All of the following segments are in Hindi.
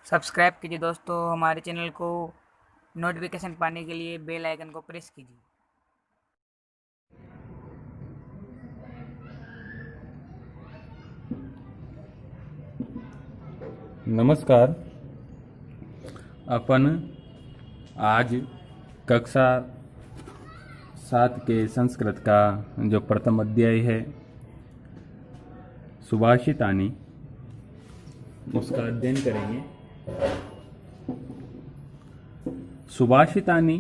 सब्सक्राइब कीजिए दोस्तों हमारे चैनल को। नोटिफिकेशन पाने के लिए बेल आइकन को प्रेस कीजिए। नमस्कार। अपन आज कक्षा 7 के संस्कृत का जो प्रथम अध्याय है सुभाषितानी, उसका अध्ययन करेंगे। सुभाषितानी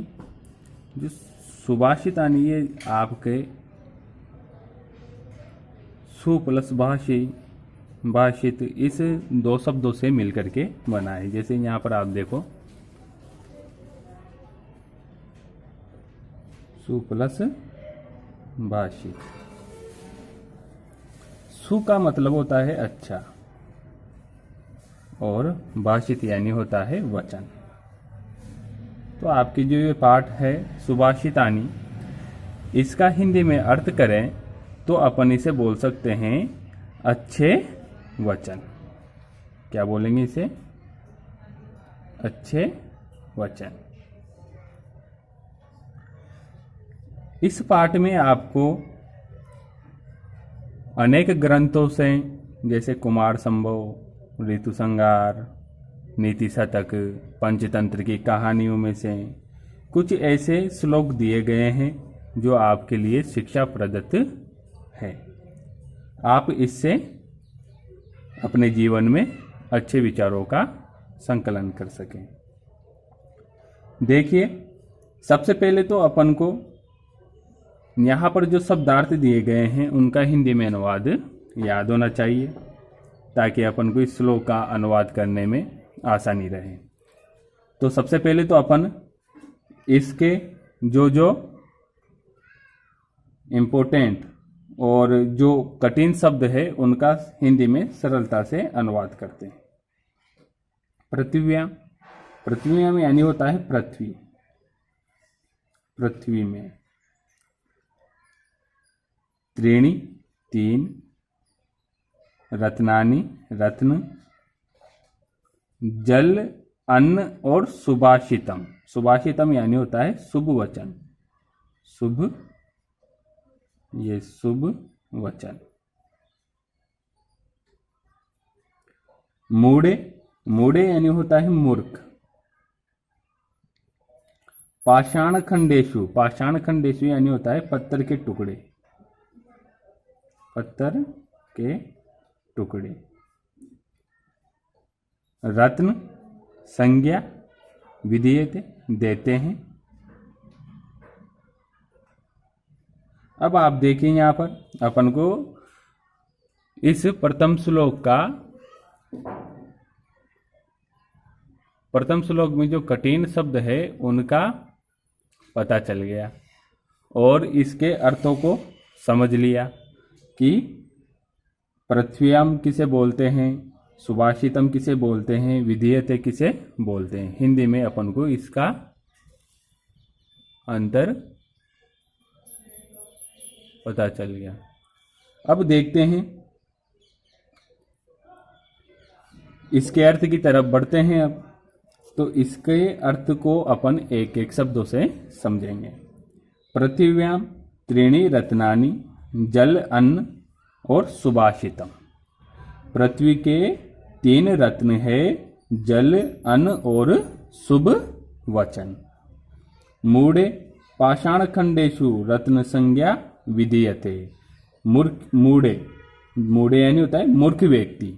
जो सुभाषितानी ये आपके सु प्लस भाषित इस दो शब्दों से मिलकर के बना है। जैसे यहाँ पर आप देखो सु प्लस भाषित। सु का मतलब होता है अच्छा और भाषित यानी होता है वचन। तो आपकी जो ये पाठ है सुभाषितानी, इसका हिंदी में अर्थ करें तो अपन इसे बोल सकते हैं अच्छे वचन। क्या बोलेंगे इसे? अच्छे वचन। इस पाठ में आपको अनेक ग्रंथों से, जैसे कुमार संभव, ऋतु संहार, नीति शतक, पंचतंत्र की कहानियों में से कुछ ऐसे श्लोक दिए गए हैं जो आपके लिए शिक्षा प्रदत्त है। आप इससे अपने जीवन में अच्छे विचारों का संकलन कर सकें। देखिए, सबसे पहले तो अपन को यहाँ पर जो शब्दार्थ दिए गए हैं उनका हिंदी में अनुवाद याद होना चाहिए, ताकि अपन को इस श्लोक का अनुवाद करने में आसानी रहे। तो सबसे पहले तो अपन इसके जो जो इम्पोर्टेंट और जो कठिन शब्द है उनका हिंदी में सरलता से अनुवाद करते हैं। पृथिव्याम, पृथ्व्याम यानी होता है पृथ्वी, पृथ्वी में। त्रीणि, तीन। रत्नानि, रत्न। जल, अन्न और सुभाषितम, सुभाषितम यानी होता है शुभ वचन, शुभ, ये शुभ वचन। मूढ़े, मूढ़े यानी होता है मूर्ख। पाषाण खंडेशु, पाषाण खंडेशु यानी होता है पत्थर के टुकड़े, पत्थर के टुकड़े। रत्न, संज्ञा, विधीयते, देते हैं। अब आप देखें यहाँ पर अपन को इस प्रथम श्लोक में जो कठिन शब्द है उनका पता चल गया और इसके अर्थों को समझ लिया कि पृथ्व्याम किसे बोलते हैं, सुभाषितम किसे बोलते हैं, विधीयते किसे बोलते हैं। हिंदी में अपन को इसका अंतर पता चल गया। अब देखते हैं, इसके अर्थ की तरफ बढ़ते हैं। अब तो इसके अर्थ को अपन एक एक शब्दों से समझेंगे। पृथिव्याम त्रीणि रत्नानि, जल, अन्न और सुभाषितम। पृथ्वी के 3 रत्न है, जल, अन्न और शुभ वचन। मूढ़े, पाषाण खंडेशु रत्न संज्ञा विधीयते। मूढ़े, मूढ़े यानी होता है मूर्ख व्यक्ति।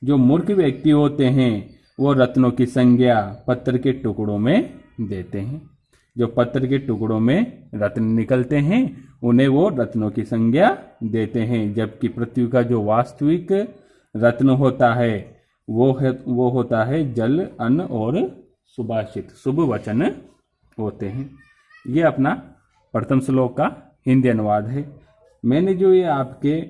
जो मूर्ख व्यक्ति होते हैं वो रत्नों की संज्ञा पत्थर के टुकड़ों में देते हैं। जो पत्थर के टुकड़ों में रत्न निकलते हैं उन्हें वो रत्नों की संज्ञा देते हैं, जबकि पृथ्वी का जो वास्तविक रत्न होता है वो होता है जल, अन्न और सुभाषित, शुभ वचन होते हैं। ये अपना प्रथम श्लोक का हिंदी अनुवाद है। मैंने जो ये आपके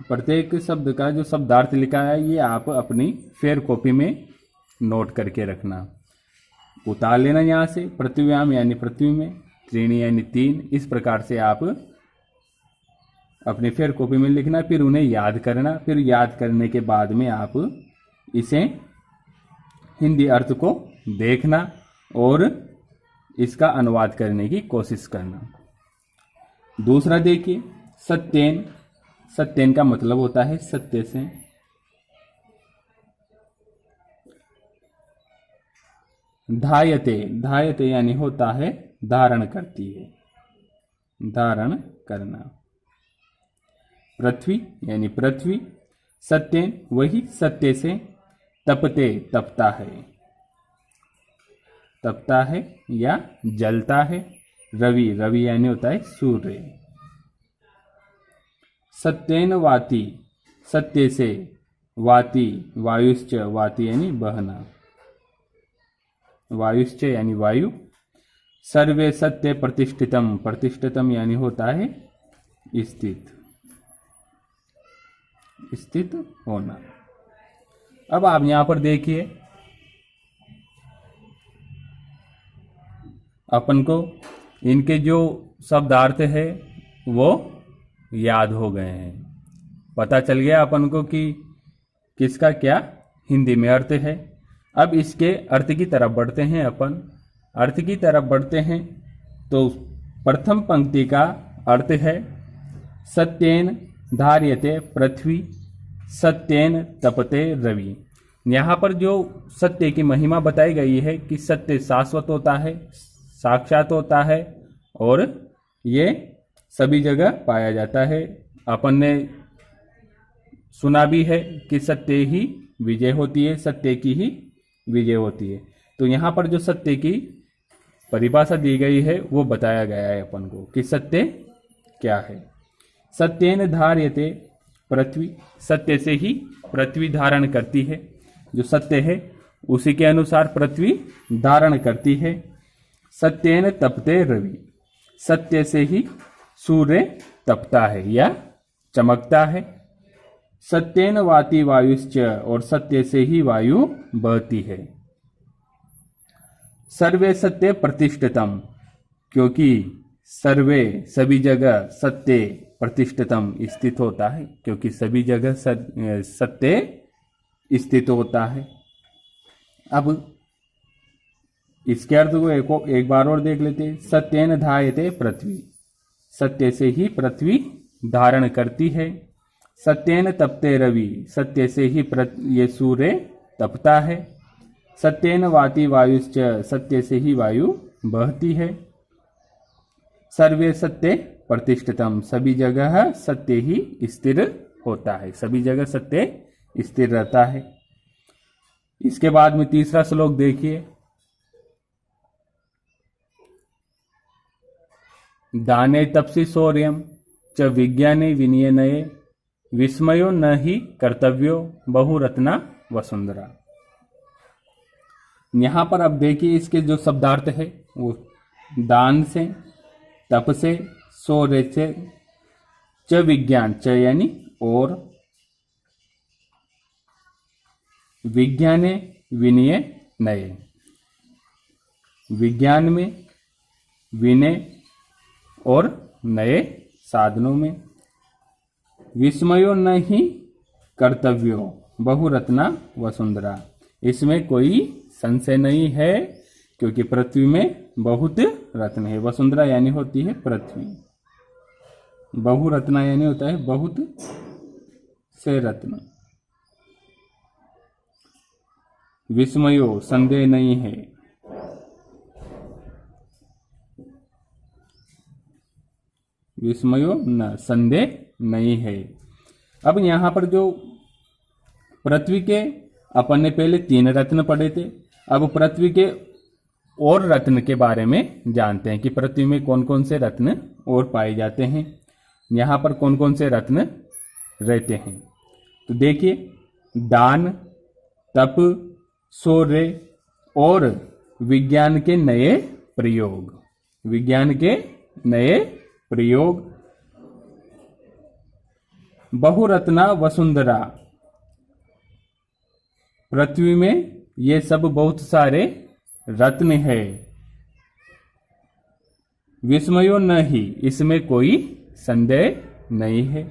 प्रत्येक शब्द का जो शब्दार्थ लिखा है ये आप अपनी फेयर कॉपी में नोट करके रखना, उतार लेना यहाँ से। पृथ्व्याम यानी पृथ्वी में, त्रीणि यानी 3। इस प्रकार से आप अपने फेयर कॉपी में लिखना, फिर उन्हें याद करना, फिर याद करने के बाद में आप इसे हिंदी अर्थ को देखना और इसका अनुवाद करने की कोशिश करना। दूसरा देखिए, सत्येन। सत्येन का मतलब होता है सत्य से। धायते, धायते यानी होता है धारण करती है, धारण करना। पृथ्वी यानी पृथ्वी। सत्येन वही सत्य से। तपते, तपता है, तपता है या जलता है। रवि, रवि यानी होता है सूर्य। सत्येन वाति, सत्य से। वाति, वायुश्च, वाति यानी बहना, वायुश्च यानी वायु। सर्वे सत्य प्रतिष्ठितम, प्रतिष्ठितम यानी होता है स्थित, स्थित होना। अब आप यहां पर देखिए, अपन को इनके जो शब्दार्थ है वो याद हो गए हैं। पता चल गया अपन को कि किसका क्या हिंदी में अर्थ है। अब इसके अर्थ की तरफ बढ़ते हैं अपन। अर्थ की तरफ बढ़ते हैं तो प्रथम पंक्ति का अर्थ है सत्येन धार्यते पृथ्वी, सत्येन तपते रवि। यहाँ पर जो सत्य की महिमा बताई गई है कि सत्य शाश्वत होता है, साक्षात होता है और ये सभी जगह पाया जाता है। अपन ने सुना भी है कि सत्य ही विजय होती है, सत्य की ही विजय होती है। तो यहाँ पर जो सत्य की परिभाषा दी गई है वो बताया गया है अपन को कि सत्य क्या है। सत्येन धार्यते पृथ्वी, सत्य से ही पृथ्वी धारण करती है। जो सत्य है उसी के अनुसार पृथ्वी धारण करती है। सत्येन तपते रवि, सत्य से ही सूर्य तपता है या चमकता है। सत्येन वाति वायुश्च, और सत्य से ही वायु बहती है। सर्वे सत्य प्रतिष्ठितम, क्योंकि सर्वे सभी जगह सत्य प्रतिष्ठितम स्थित होता है, क्योंकि सभी जगह सत्य स्थित होता है। अब इसके अर्थ को एक बार और देख लेते हैं। सत्येन धायते पृथ्वी, सत्य से ही पृथ्वी धारण करती है। सत्येन तपते रवि, सत्य से ही ये सूर्य तपता है। सत्येन वाति वायुश्च, सत्य से ही वायु बहती है। सर्वे सत्य प्रतिष्ठितम, सभी जगह सत्य ही स्थिर होता है, सभी जगह सत्य स्थिर रहता है। इसके बाद में तीसरा श्लोक देखिए। दाने तपसि शौर्यम च विज्ञाने विनियनये, विस्मयो न ही कर्तव्यो बहुरत्ना वसुंधरा। यहां पर अब देखिए इसके जो शब्दार्थ है वो दान से, तप से, शौर्य से, च विज्ञान, च यानी और, विज्ञाने विनय नये, विज्ञान में, विनय और नए साधनों में। विस्मयो न ही कर्तव्यो बहुरत्ना वसुंधरा, इसमें कोई संशय नहीं है क्योंकि पृथ्वी में बहुत रत्न है। वसुंधरा यानी होती है पृथ्वी, बहुरत्ना यानी होता है बहुत से रत्न। विस्मयो संदेह नहीं है, विस्मयो न संदेह नहीं है। अब यहां पर जो पृथ्वी के अपन ने पहले 3 रत्न पढ़े थे, अब पृथ्वी के और रत्न के बारे में जानते हैं कि पृथ्वी में कौन कौन से रत्न और पाए जाते हैं, यहां पर कौन कौन से रत्न रहते हैं। तो देखिए, दान, तप, शौर्य और विज्ञान के नए प्रयोग, विज्ञान के नए प्रयोग। बहुरत्ना वसुंधरा, पृथ्वी में ये सब बहुत सारे रत्न है। विस्मयो न ही, इसमें कोई संदेह नहीं है।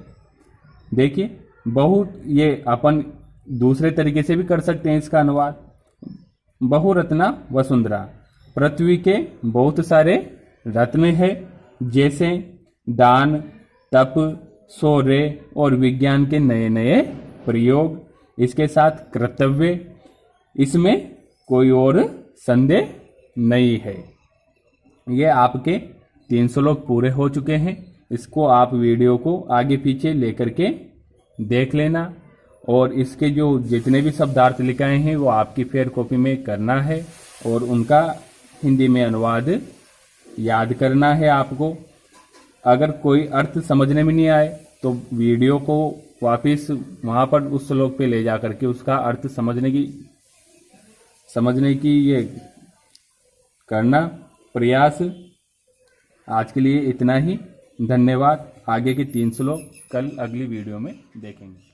देखिए बहुत, ये अपन दूसरे तरीके से भी कर सकते हैं इसका अनुवाद। बहुरत्ना वसुंधरा, पृथ्वी के बहुत सारे रत्न है, जैसे दान, तप, शौर्य और विज्ञान के नए नए प्रयोग, इसके साथ कर्तव्य, इसमें कोई और संदेह नहीं है। ये आपके 3 श्लोक पूरे हो चुके हैं। इसको आप वीडियो को आगे पीछे लेकर के देख लेना, और इसके जो जितने भी शब्दार्थ लिखाए हैं वो आपकी फेयर कॉपी में करना है, और उनका हिंदी में अनुवाद याद करना है आपको। अगर कोई अर्थ समझने में नहीं आए तो वीडियो को वापस वहाँ पर उस श्लोक पे ले जा करके उसका अर्थ समझने की ये करना प्रयास। आज के लिए इतना ही, धन्यवाद। आगे के 3 श्लोक कल अगली वीडियो में देखेंगे।